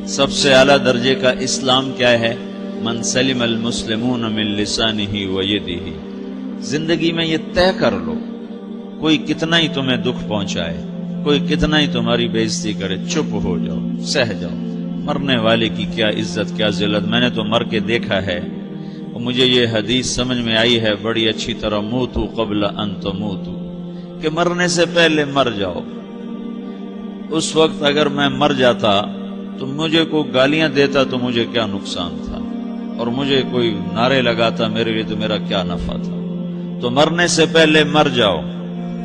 سب سے اعلیٰ درجے کا اسلام کیا ہے؟ من سلم المسلمون من لسانہ و یدہ۔ زندگی میں یہ طے کر لو، کوئی کتنا ہی تمہیں دکھ پہنچائے، کوئی کتنا ہی تمہاری بےعزتی کرے، چپ ہو جاؤ، سہ جاؤ۔ مرنے والے کی کیا عزت، کیا ذلت، میں نے تو مر کے دیکھا ہے، اور مجھے یہ حدیث سمجھ میں آئی ہے بڑی اچھی طرح، موتو قبل ان تموتو، کہ مرنے سے پہلے مر جاؤ۔ اس وقت اگر میں مر جاتا تو مجھے کوئی گالیاں دیتا تو مجھے کیا نقصان تھا، اور مجھے کوئی نعرے لگاتا میرے لیے تو میرا کیا نفع تھا۔ تو مرنے سے پہلے مر جاؤ۔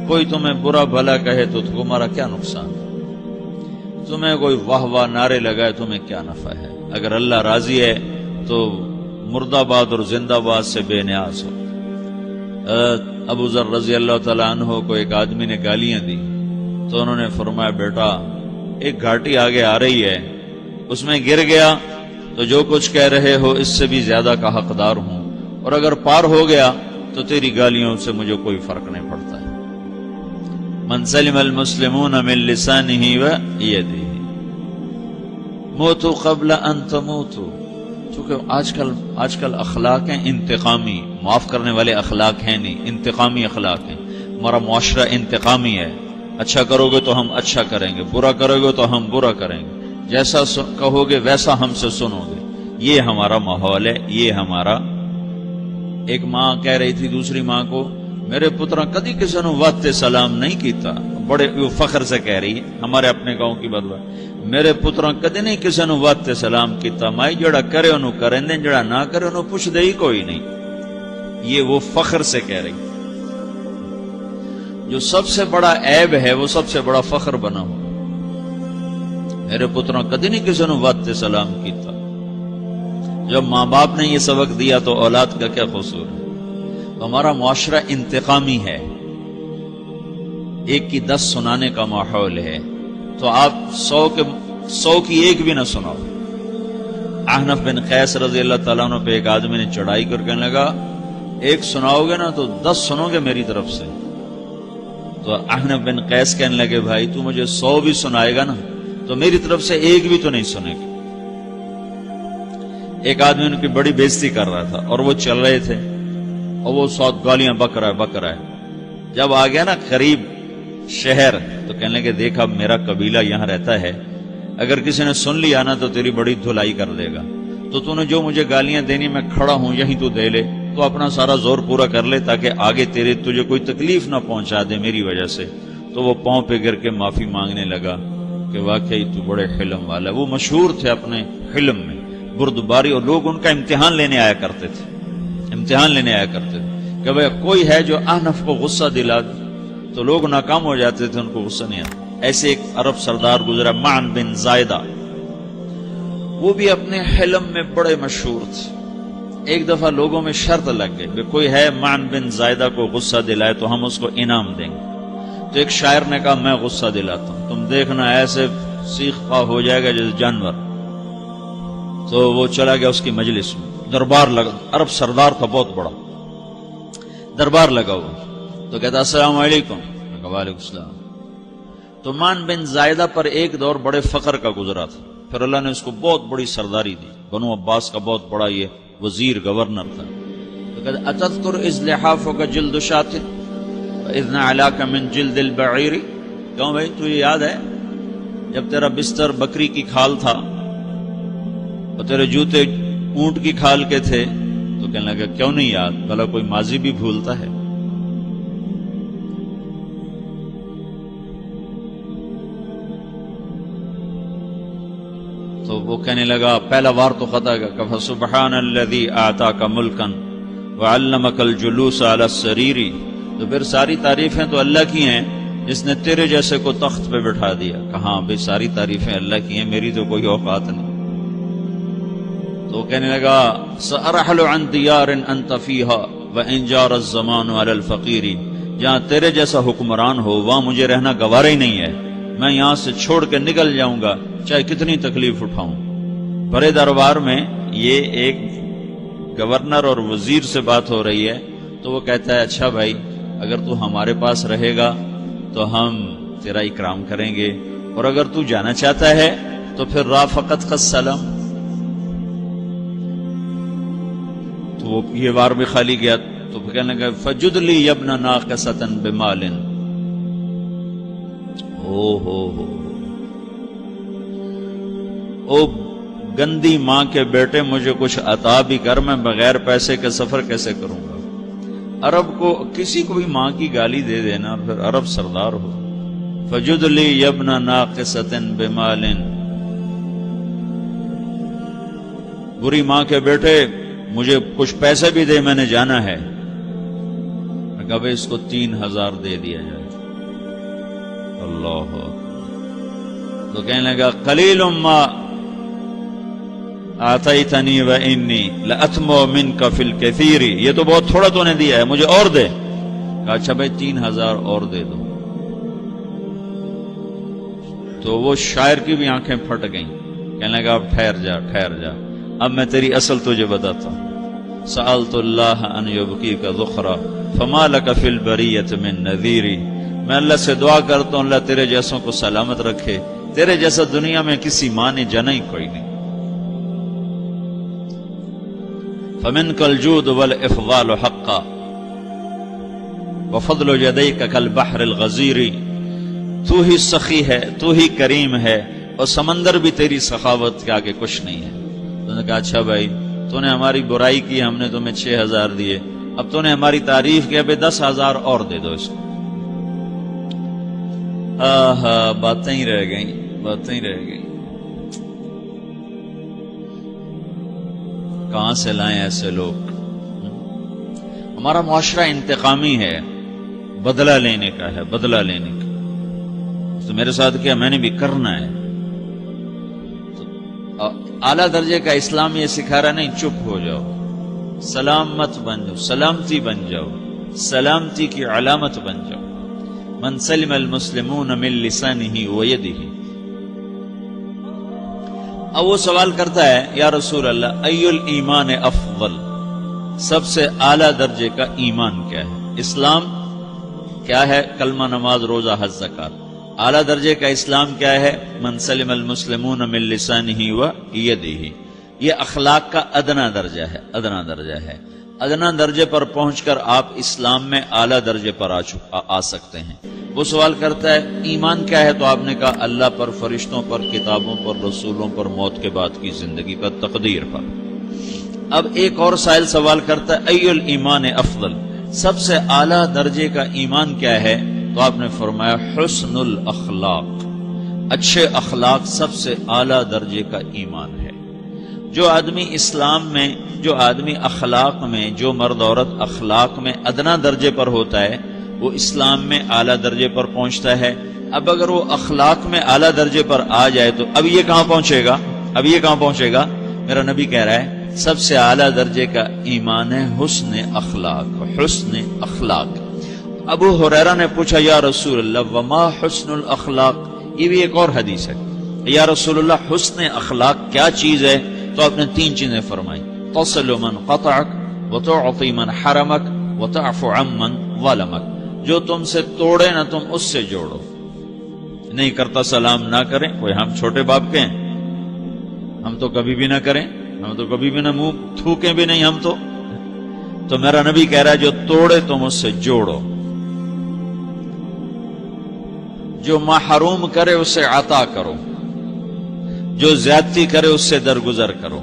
کوئی تمہیں برا بھلا کہے تو تمہارا کیا نقصان ہے، تمہیں کوئی واہ واہ نعرے لگائے تمہیں کیا نفع ہے۔ اگر اللہ راضی ہے تو مردہ باد اور زندہ باد سے بے نیاز ہو۔ ابو ذر رضی اللہ تعالیٰ عنہ کو ایک آدمی نے گالیاں دی تو انہوں نے فرمایا، بیٹا ایک گھاٹی آگے آ رہی ہے، اس میں گر گیا تو جو کچھ کہہ رہے ہو اس سے بھی زیادہ کا حقدار ہوں، اور اگر پار ہو گیا تو تیری گالیوں سے مجھے کوئی فرق نہیں پڑتا ہے۔ من سلم المسلمون من لسانہ و یدہ موتوا قبل ان تموتوا۔ چونکہ آج کل اخلاق ہیں انتقامی، معاف کرنے والے اخلاق ہیں نہیں، انتقامی اخلاق ہیں۔ ہمارا معاشرہ انتقامی ہے، اچھا کرو گے تو ہم اچھا کریں گے، برا کرو گے تو ہم برا کریں گے، جیسا کہو گے ویسا ہم سے سنو گے۔ یہ ہمارا ماحول ہے، یہ ہمارا۔ ایک ماں کہہ رہی تھی دوسری ماں کو، میرے پترا کدی کسی نے وقت سلام نہیں کیتا، بڑے فخر سے کہہ رہی ہے، ہمارے اپنے گاؤں کی بات، میرے پترا کدی نہیں کسی نے وقت سلام کیتا، مائی جڑا کرے انہوں کریں دیں، جڑا نہ کرے انہوں پوچھ دے ہی کوئی نہیں۔ یہ وہ فخر سے کہہ رہی۔ جو سب سے بڑا عیب ہے وہ سب سے بڑا فخر بنا ہو۔ میرے پترا کدی نہیں کسی نے وقت سلام کیتا۔ جب ماں باپ نے یہ سبق دیا تو اولاد کا کیا قصور ہے؟ ہمارا معاشرہ انتقامی ہے، ایک کی 10 سنانے کا ماحول ہے، تو آپ 100 کی ایک بھی نہ سناؤ۔ احنف بن قیس رضی اللہ تعالیٰ عنہ پہ ایک آدمی نے چڑھائی کر کہنے لگا، ایک سناؤ گے نا تو 10 سنو گے میری طرف سے۔ تو احنف بن قیس کہنے لگے، بھائی تو مجھے 100 بھی سنائے گا نا تو میری طرف سے ایک بھی تو نہیں سنے گی۔ ایک آدمی ان کی بڑی بےزتی کر رہا تھا اور وہ چل رہے تھے، اور وہ 100 گالیاں بک رہا ہے۔ جب آ گیا نا قریب شہر تو کہنے لگے، دیکھا میرا قبیلہ یہاں رہتا ہے، اگر کسی نے سن لیا نا تو تیری بڑی دھلائی کر دے گا، تو نے جو مجھے گالیاں دینی میں کھڑا ہوں یہیں تو دے لے، تو اپنا سارا زور پورا کر لے تاکہ آگے تجھے کوئی تکلیف نہ پہنچا دے میری وجہ سے۔ تو وہ پاؤں پہ گر کے معافی مانگنے لگا کہ واقعی تو بڑے حلم والا۔ وہ مشہور تھے اپنے حلم میں، بردباری، اور لوگ ان کا امتحان لینے آیا کرتے تھے کہ بھئی کوئی ہے جو احنف کو غصہ دلا دے، تو لوگ ناکام ہو جاتے تھے، ان کو غصہ نہیں آتا۔ ایسے ایک عرب سردار گزرا، معن بن زائدہ، وہ بھی اپنے حلم میں بڑے مشہور تھے۔ ایک دفعہ لوگوں میں شرط لگ گئی کہ کوئی ہے معن بن زائدہ کو غصہ دلائے تو ہم اس کو انعام دیں گے۔ تو ایک شاعر نے کہا، میں غصہ دلاتا ہوں، تم دیکھنا ایسے سیخ پا ہو جائے گا جیسے جانور۔ تو وہ چلا گیا اس کی مجلس میں، دربار لگا، عرب سردار تھا بہت بڑا، دربار لگا ہوا، تو کہتا السلام علیکم، وعلیکم السلام۔ تو معن بن زائدہ پر ایک دور بڑے فقر کا گزرا تھا، پھر اللہ نے اس کو بہت بڑی سرداری دی، بنو عباس کا بہت بڑا یہ وزیر گورنر تھا۔ تو کہتا اتذکر اذ لحافک جلد شاۃ واذ نعلاک من جلد البعیر، کیوں بھائی تجھے یاد ہے جب تیرا بستر بکری کی کھال تھا اور تیرے جوتے اونٹ کی کھال کے تھے؟ تو کہنے لگا کیوں نہیں یاد، بھلا کوئی ماضی بھی بھولتا ہے؟ تو وہ کہنے لگا، پہلا وار تو خطا گا، کہ فسبحان الذی اعطاک ملکا وعلمک الجلوس علی السریر۔ تو پھر ساری تعریفیں تو اللہ کی ہیں جس نے تیرے جیسے کو تخت پہ بٹھا دیا۔ کہاں بھئی ساری تعریفیں اللہ کی ہیں، میری تو کوئی اوقات نہیں۔ تو کہنے لگا، سأرحل عن دیار انت فیہا وان جار الزمان علی الفقیر، جہاں تیرے جیسا حکمران ہو وہاں مجھے رہنا گوارا ہی نہیں ہے، میں یہاں سے چھوڑ کے نکل جاؤں گا چاہے کتنی تکلیف اٹھاؤں۔ بڑے دربار میں یہ ایک گورنر اور وزیر سے بات ہو رہی ہے، تو وہ کہتا ہے اچھا بھائی اگر تو ہمارے پاس رہے گا تو ہم تیرا اکرام کریں گے، اور اگر تو جانا چاہتا ہے تو پھر رافقت کا سلام، تو وہ یہ بار بھی خالی گیا تو کہنے لگا فجد لی ابن ناقصۃ بمال، او گندی ماں کے بیٹے مجھے کچھ عطا بھی کر، میں بغیر پیسے کے سفر کیسے کروں گا؟ عرب کو کسی کو بھی ماں کی گالی دے دینا اور پھر عرب سردار ہو۔ فجد لی ابن ناقصۃ بمال، بری ماں کے بیٹے مجھے کچھ پیسے بھی دے، میں نے جانا ہے۔ میں کہا اس کو 3000 دے دیا جائے۔ اللہ تو کہنے لگا قلیل ما آتیتنی و انی لأطمع منک فی الکثیر، یہ تو بہت تھوڑا تو نے دیا ہے، مجھے اور دے۔ کہا اچھا بھائی 3000 اور دے دو۔ تو وہ شاعر کی بھی آنکھیں پھٹ گئیں، کہنے لگا اب ٹھہر جا ٹھہر جا، اب میں تیری اصل تجھے بتاتا ہوں۔ سألت اللہ ان یبکیک ذخرا فما لک فی البریۃ من نذیر، میں اللہ سے دعا کرتا ہوں اللہ تیرے جیسوں کو سلامت رکھے، تیرے جیسا دنیا میں کسی ماں نے جنا ہی کوئی نہیں۔ فمنک الجود والافضال حقا وفضل یدیک کالبحر الغزیر، تو ہی سخی ہے، تو ہی کریم ہے، اور سمندر بھی تیری سخاوت کے آگے کچھ نہیں ہے۔ تو نے کہا اچھا بھائی تو نے ہماری برائی کی، ہم نے تمہیں 6000 دیے، اب تو نے ہماری تعریف کی، اب 10000 اور دے دو اس کو۔ باتیں ہی رہ گئیں، باتیں ہی رہ گئیں۔ کہاں سے لائیں ایسے لوگ؟ ہمارا معاشرہ انتقامی ہے، بدلہ لینے کا ہے، بدلہ لینے کا۔ تو میرے ساتھ کیا میں نے بھی کرنا ہے۔ تو اعلیٰ درجے کا اسلام یہ سکھا رہا نہیں چپ ہو جاؤ، سلامت بن جاؤ، سلامتی بن جاؤ، سلامتی کی علامت بن جاؤ۔ من سلم المسلمون من لسانہ ویدہ۔ اب وہ سوال کرتا ہے یا رسول اللہ ای الایمان افضل، سب سے اعلیٰ درجے کا ایمان کیا ہے؟ اسلام کیا ہے؟ کلمہ، نماز، روزہ، حج، زکات۔ اعلیٰ درجے کا اسلام کیا ہے؟ من سلم المسلمون من لسانہ ویدہ۔ یہ اخلاق کا ادنا درجہ ہے، ادنا درجہ ہے۔ ادنا درجے پر پہنچ کر آپ اسلام میں اعلیٰ درجے پر آ سکتے ہیں۔ وہ سوال کرتا ہے ایمان کیا ہے؟ تو آپ نے کہا اللہ پر، فرشتوں پر، کتابوں پر، رسولوں پر، موت کے بعد کی زندگی پر، تقدیر پر۔ اب ایک اور سائل سوال کرتا ہے ای الایمان افضل، سب سے اعلیٰ درجے کا ایمان کیا ہے؟ تو آپ نے فرمایا حسن الاخلاق، اچھے اخلاق سب سے اعلیٰ درجے کا ایمان ہے۔ جو آدمی اسلام میں، جو آدمی اخلاق میں، جو مرد عورت اخلاق میں ادنا درجے پر ہوتا ہے وہ اسلام میں اعلیٰ درجے پر پہنچتا ہے۔ اب اگر وہ اخلاق میں اعلیٰ درجے پر آ جائے تو اب یہ کہاں پہنچے گا؟ اب یہ کہاں پہنچے گا؟ میرا نبی کہہ رہا ہے سب سے اعلیٰ درجے کا ایمان ہے حسن اخلاق، حسن اخلاق۔ ابو ہریرہ نے پوچھا یا رسول اللہ وما حسن الاخلاق، یہ بھی ایک اور حدیث ہے، یا رسول اللہ حسن اخلاق کیا چیز ہے؟ تو آپ نے 3 چیزیں فرمائی، تصل من قطعک وتعطی من حرمک وتعفو عمن ظلمک، جو تم سے توڑے نہ تم اس سے جوڑو، نہیں کرتا سلام نہ کریں، کوئی ہم چھوٹے باپ کے ہیں، ہم تو کبھی بھی نہ کریں، ہم تو کبھی بھی نہ منہ تھوکیں بھی نہیں ہم تو میرا نبی کہہ رہا ہے جو توڑے تم اس سے جوڑو، جو محروم کرے اس سے عطا کرو، جو زیادتی کرے اس سے درگزر کرو۔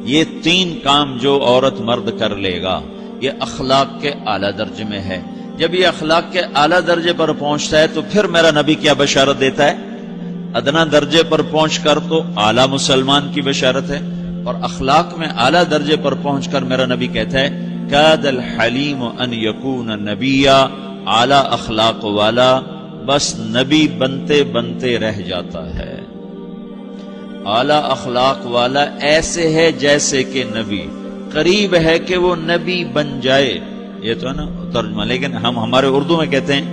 یہ 3 کام جو عورت مرد کر لے گا یہ اخلاق کے اعلیٰ درجے میں ہے۔ جب یہ اخلاق کے اعلیٰ درجے پر پہنچتا ہے تو پھر میرا نبی کیا بشارت دیتا ہے؟ ادنا درجے پر پہنچ کر تو اعلیٰ مسلمان کی بشارت ہے، اور اخلاق میں اعلیٰ درجے پر پہنچ کر میرا نبی کہتا ہے کاد الحلیم ان یکون نبیا، اعلیٰ اخلاق والا بس نبی بنتے بنتے رہ جاتا ہے۔ اعلیٰ اخلاق والا ایسے ہے جیسے کہ نبی، قریب ہے کہ وہ نبی بن جائے، یہ تو ہے نا ترجمہ، لیکن ہم ہمارے اردو میں کہتے ہیں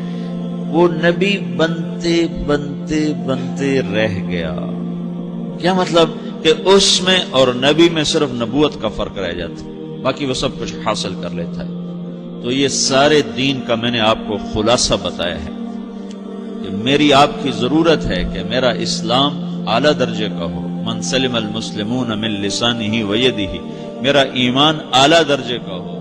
وہ نبی بنتے بنتے بنتے رہ گیا۔ کیا مطلب؟ کہ اس میں اور نبی میں صرف نبوت کا فرق رہ جاتا، باقی وہ سب کچھ حاصل کر لیتا ہے۔ تو یہ سارے دین کا میں نے آپ کو خلاصہ بتایا ہے کہ میری آپ کی ضرورت ہے کہ میرا اسلام اعلیٰ درجے کا ہو، من سلم المسلمون من لسانہ و یدہ، میرا ایمان اعلیٰ درجے کا ہو،